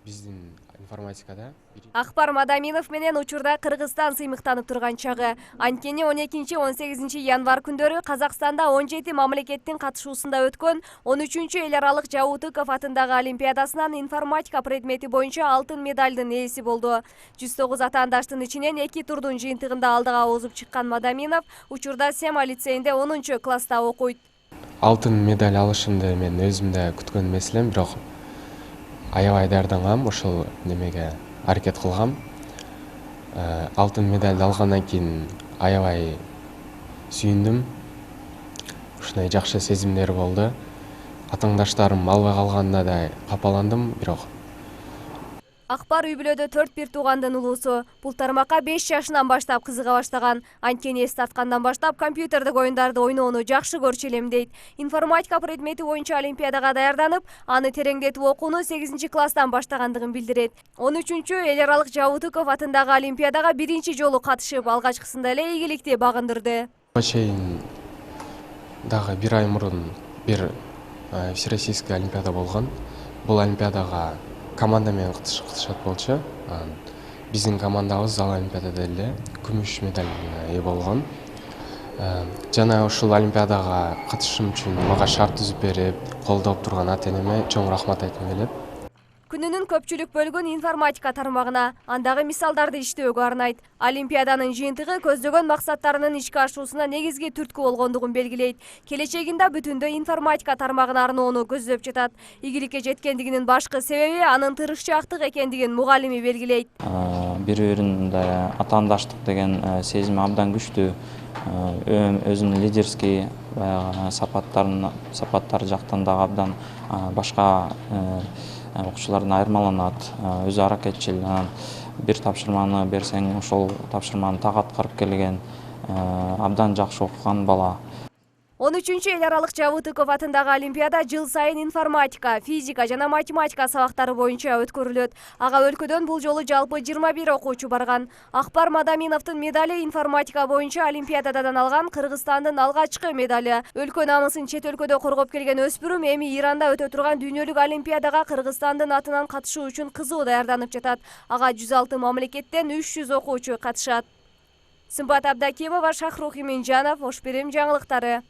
биздин информатикада Акбар Мадаминов менен учурда Кыргызстан сыймыктанып турган чагы. Анткени 12-18 январь күндөрү Казакстанда 17 мамлекеттин катышуусунда өткөн 13-чү эл аралык Жабутыков атындагы олимпиадасынан информатика предмети боюнча алтын медалдын ээси болду. 109 атаандаштын ичинен 2 турдун жыйынтыгында алдыга озуп чыккан Мадаминов учурда Сема лицейинде 10-класста окуйт. алтын медаль алышымды мен өзүм да күткөн эмес элем, бирок аябай даярдангам, ошол немеге аракет кылгам. Алтын медальды алгандан кийин аябай сүйүндүм. Ушундай жакшы сезимдер болду. Атаңдаштарым албай калганына да капаландым, бирок Акбар үй бүлөдө 4 туугандын улуусу. Бул тармакка 5 жашынан баштап кызыга баштаган. Анткени эс тарткандан баштап компьютердик оюндарды ойноону жакшы көрчү элем дейт. Информатика предмети боюнча олимпиадага даярданып, аны тереңдетип окууну 8-класстан баштагандыгын билдирет. 13-чү эл аралык Жабутыков атындагы олимпиадага биринчи жолу катышып, алгачкысында эле ийгиликти багындырды. чейин дагы бир ай мурун бир всероссийский олимпиада болгон. Бул олимпиадага команда менен катышат болчу. Биздин командабыз ал олимпиадада эле күмүш медальга ээ болгон. Жана ушул олимпиадага катышышым үчүн мага шарт түзүп берип, колдоп турган ата-энеме чоң рахмат айткым келет. Күнүнүн көпчүлүк бөлүгүн информатика тармагына, андагы мисалдарды иштөөгө арнайт. Олимпиаданын жыйынтыгы көздөгөн максаттарынын ишке ашуусуна негизги түрткү болгондугун белгилейт. Келечегинде бүтүндөй информатика тармагына арноону көздөп жатат. Ийгиликке жеткендигинин башкы себеби анын тырышчаактык экендигин мугалими белгилейт. Бири-биринде атаандаштык деген сезим абдан күчтүү. Өзүнүн лидерский сапаттары жактан дагы абдан башка окуучулардан айырмаланат. Өзү аракетчил, бир тапшырманы берсең, ошол тапшырманы так аткарып келген, абдан жакшы окуган бала. 13-чү эл аралык Жабутыков атындагы олимпиада жыл сайын информатика, физика жана математика сабактары боюнча өткөрүлөт. Ага өлкөдөн бул жолу жалпы 21 окуучу барган. Акбар Мадаминовдун медали информатика боюнча олимпиададан алган Кыргызстандын алгачкы медали. Өлкө намысын чет өлкөдө коргоп келген өспүрүм эми Иранда өтө турган дүйнөлүк олимпиадага Кыргызстандын атынан катышуу үчүн кызуу даярданып жатат. Ага 106 мамлекеттен 300 окуучу катышат. Сымбат Абдакимова, Шахрух Иминжанов, Ош Бирим жаңылыктары.